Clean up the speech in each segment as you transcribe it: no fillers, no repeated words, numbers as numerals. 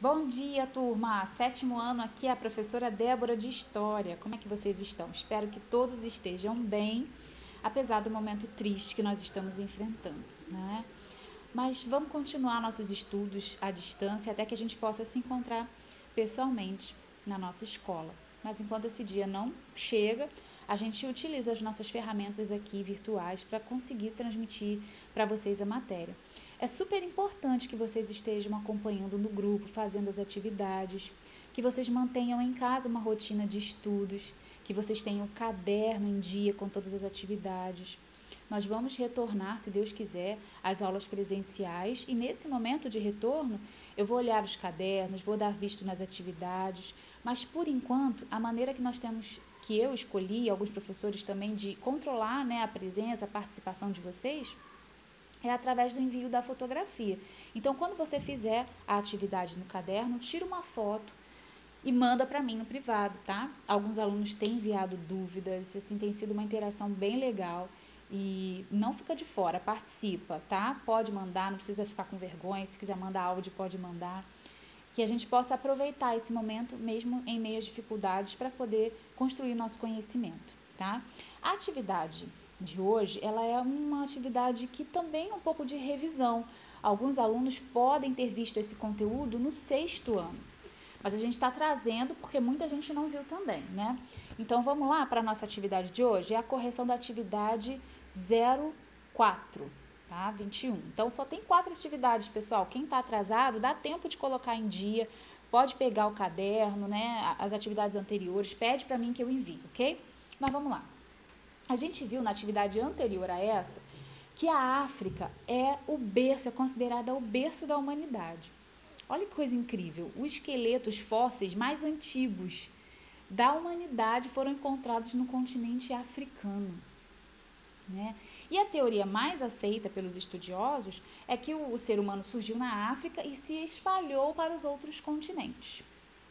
Bom dia, turma! Sétimo ano, aqui é a professora Débora de História. Como é que vocês estão? Espero que todos estejam bem, apesar do momento triste que nós estamos enfrentando, né? Mas vamos continuar nossos estudos à distância até que a gente possa se encontrar pessoalmente na nossa escola. Mas enquanto esse dia não chega, a gente utiliza as nossas ferramentas aqui virtuais para conseguir transmitir para vocês a matéria. É super importante que vocês estejam acompanhando no grupo, fazendo as atividades, que vocês mantenham em casa uma rotina de estudos, que vocês tenham o caderno em dia com todas as atividades. Nós vamos retornar, se Deus quiser, às aulas presenciais e nesse momento de retorno eu vou olhar os cadernos, vou dar visto nas atividades, mas por enquanto a maneira que nós temos, que eu escolhi, alguns professores também, de controlar, né, a presença, a participação de vocês, é através do envio da fotografia. Então, quando você fizer a atividade no caderno, tira uma foto e manda para mim no privado, tá? Alguns alunos têm enviado dúvidas, assim, tem sido uma interação bem legal e não fica de fora, participa, tá? Pode mandar, não precisa ficar com vergonha, se quiser mandar áudio pode mandar, que a gente possa aproveitar esse momento mesmo em meio às dificuldades para poder construir nosso conhecimento, tá? A atividade de hoje, ela é uma atividade que também é um pouco de revisão. Alguns alunos podem ter visto esse conteúdo no 6º ano, mas a gente está trazendo porque muita gente não viu também, né? Então vamos lá para a nossa atividade de hoje, é a correção da atividade 04, tá? 21. Então só tem 4 atividades, pessoal. Quem está atrasado, dá tempo de colocar em dia, pode pegar o caderno, né? As atividades anteriores, pede para mim que eu envie, ok? Mas vamos lá. A gente viu na atividade anterior a essa que a África é o berço, é considerada o berço da humanidade. Olha que coisa incrível, os esqueletos fósseis mais antigos da humanidade foram encontrados no continente africano, né? E a teoria mais aceita pelos estudiosos é que o ser humano surgiu na África e se espalhou para os outros continentes.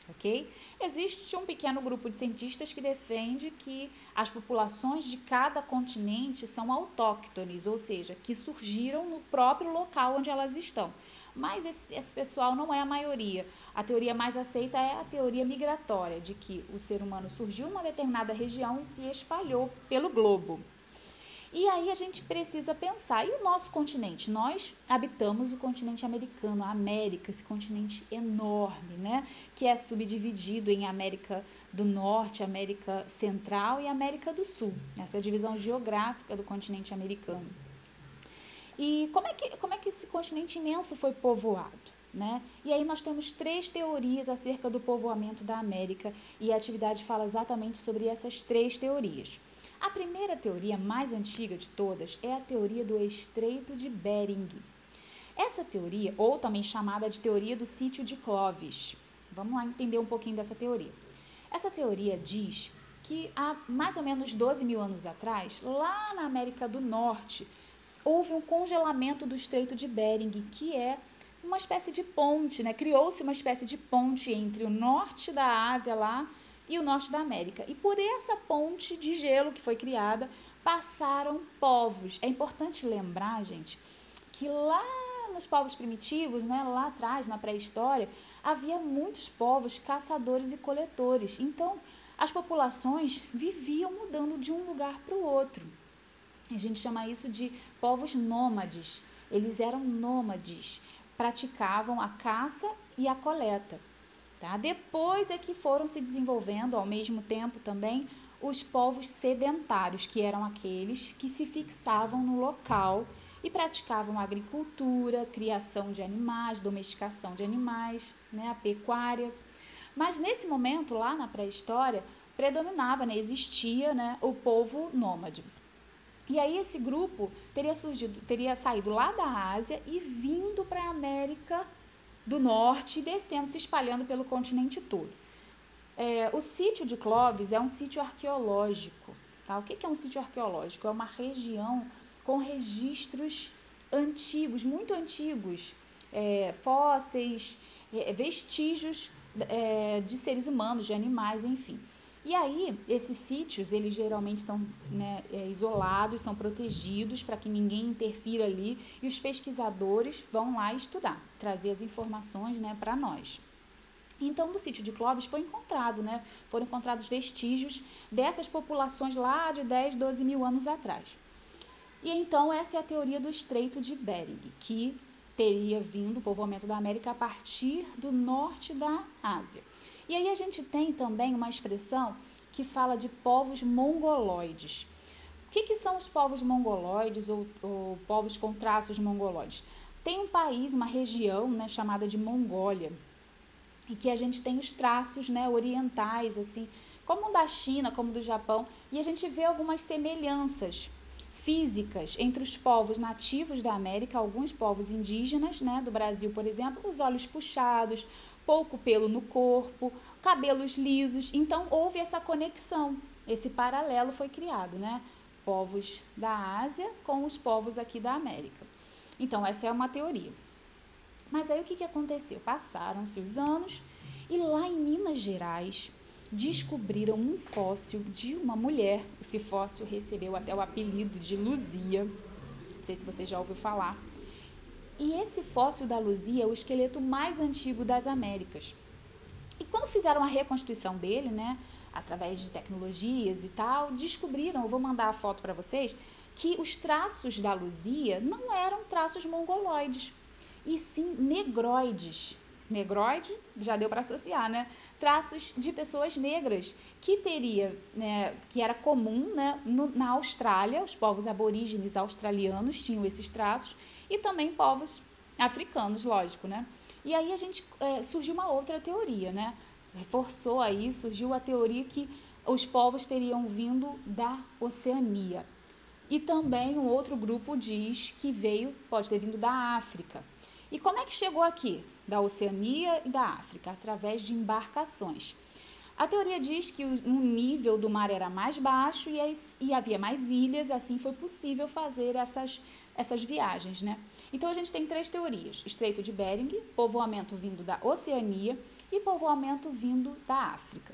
Ok? Existe um pequeno grupo de cientistas que defende que as populações de cada continente são autóctones, ou seja, que surgiram no próprio local onde elas estão. Mas esse pessoal não é a maioria. A teoria mais aceita é a teoria migratória, de que o ser humano surgiu em uma determinada região e se espalhou pelo globo. E aí a gente precisa pensar, e o nosso continente? Nós habitamos o continente americano, a América, esse continente enorme, né? Que é subdividido em América do Norte, América Central e América do Sul. Essa é a divisão geográfica do continente americano. E como é que esse continente imenso foi povoado? Né? E aí nós temos 3 teorias acerca do povoamento da América e a atividade fala exatamente sobre essas 3 teorias. A primeira teoria, mais antiga de todas, é a teoria do Estreito de Bering. Essa teoria, ou também chamada de teoria do sítio de Clovis, vamos lá entender um pouquinho dessa teoria. Essa teoria diz que há mais ou menos 12 mil anos atrás, lá na América do Norte, houve um congelamento do Estreito de Bering, que é uma espécie de ponte, né? Criou-se uma espécie de ponte entre o norte da Ásia lá e o norte da América. E por essa ponte de gelo que foi criada, passaram povos. É importante lembrar, gente, que lá nos povos primitivos, né, lá atrás, na pré-história, havia muitos povos caçadores e coletores. Então, as populações viviam mudando de um lugar para o outro. A gente chama isso de povos nômades. Eles eram nômades, praticavam a caça e a coleta. Tá? Depois é que foram se desenvolvendo, ao mesmo tempo também, os povos sedentários, que eram aqueles que se fixavam no local e praticavam agricultura, criação de animais, domesticação de animais, né, a pecuária. Mas nesse momento, lá na pré-história, predominava, né, existia, né, o povo nômade. E aí esse grupo teria saído lá da Ásia e vindo para a América do Norte e descendo, se espalhando pelo continente todo. O sítio de Clovis é um sítio arqueológico. Tá? O que é um sítio arqueológico? É uma região com registros antigos, muito antigos, fósseis, vestígios de seres humanos, de animais, enfim. E aí, esses sítios, eles geralmente são, né, isolados, são protegidos para que ninguém interfira ali e os pesquisadores vão lá estudar, trazer as informações, né, para nós. Então, no sítio de Clovis foi encontrado, né? Foram encontrados vestígios dessas populações lá de 10, 12 mil anos atrás. E então essa é a teoria do Estreito de Bering, que teria vindo o povoamento da América a partir do norte da Ásia. E aí a gente tem também uma expressão que fala de povos mongoloides. O que são os povos mongoloides ou povos com traços mongoloides? Tem um país, uma região, né, chamada de Mongólia, e que a gente tem os traços, né, orientais, assim, como da China, como do Japão, e a gente vê algumas semelhanças físicas entre os povos nativos da América, alguns povos indígenas, né, do Brasil, por exemplo, os olhos puxados, pouco pelo no corpo, cabelos lisos. Então houve essa conexão, esse paralelo foi criado, né? Povos da Ásia com os povos aqui da América. Então essa é uma teoria. Mas aí o que aconteceu? Passaram-se os anos e lá em Minas Gerais descobriram um fóssil de uma mulher. Esse fóssil recebeu até o apelido de Luzia. Não sei se você já ouviu falar. E esse fóssil da Luzia é o esqueleto mais antigo das Américas. E quando fizeram a reconstituição dele, né, através de tecnologias e tal, descobriram, eu vou mandar a foto para vocês, que os traços da Luzia não eram traços mongoloides, e sim negroides. Negroide, já deu para associar, né? Traços de pessoas negras, que teria, né, que era comum, né, na Austrália, os povos aborígenes australianos tinham esses traços, e também povos africanos, lógico, né? E aí surgiu uma outra teoria, né? Reforçou aí, surgiu a teoria que os povos teriam vindo da Oceania. E também um outro grupo diz que pode ter vindo da África. E como é que chegou aqui? Da Oceania e da África, através de embarcações. A teoria diz que o nível do mar era mais baixo e havia mais ilhas, assim foi possível fazer essas viagens, né? Então a gente tem 3 teorias: Estreito de Bering, povoamento vindo da Oceania e povoamento vindo da África.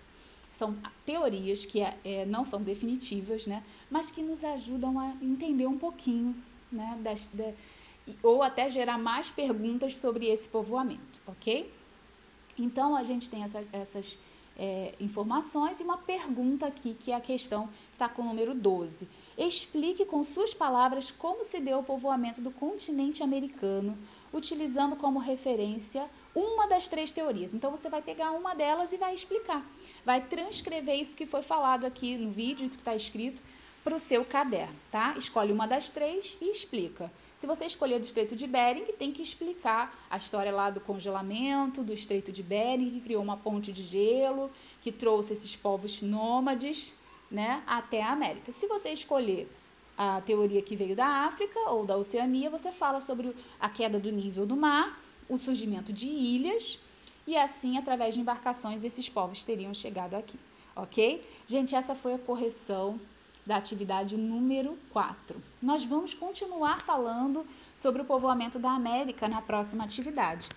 São teorias que não são definitivas, né? Mas que nos ajudam a entender um pouquinho, né? Ou até gerar mais perguntas sobre esse povoamento, ok? Então a gente tem essas informações e uma pergunta aqui, que é a questão que está com o número 12. Explique com suas palavras como se deu o povoamento do continente americano, utilizando como referência uma das 3 teorias. Então você vai pegar uma delas e vai explicar. Vai transcrever isso que foi falado aqui no vídeo, isso que está escrito, para o seu caderno, tá? Escolhe uma das 3 e explica. Se você escolher do Estreito de Bering, tem que explicar a história lá do congelamento, do Estreito de Bering, que criou uma ponte de gelo, que trouxe esses povos nômades, né, até a América. Se você escolher a teoria que veio da África ou da Oceania, você fala sobre a queda do nível do mar, o surgimento de ilhas, e assim, através de embarcações, esses povos teriam chegado aqui, ok? Gente, essa foi a correção da atividade número 4. Nós vamos continuar falando sobre o povoamento da América na próxima atividade.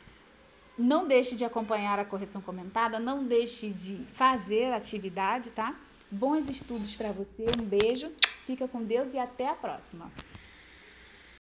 Não deixe de acompanhar a correção comentada, não deixe de fazer a atividade, tá? Bons estudos para você, um beijo, fica com Deus e até a próxima!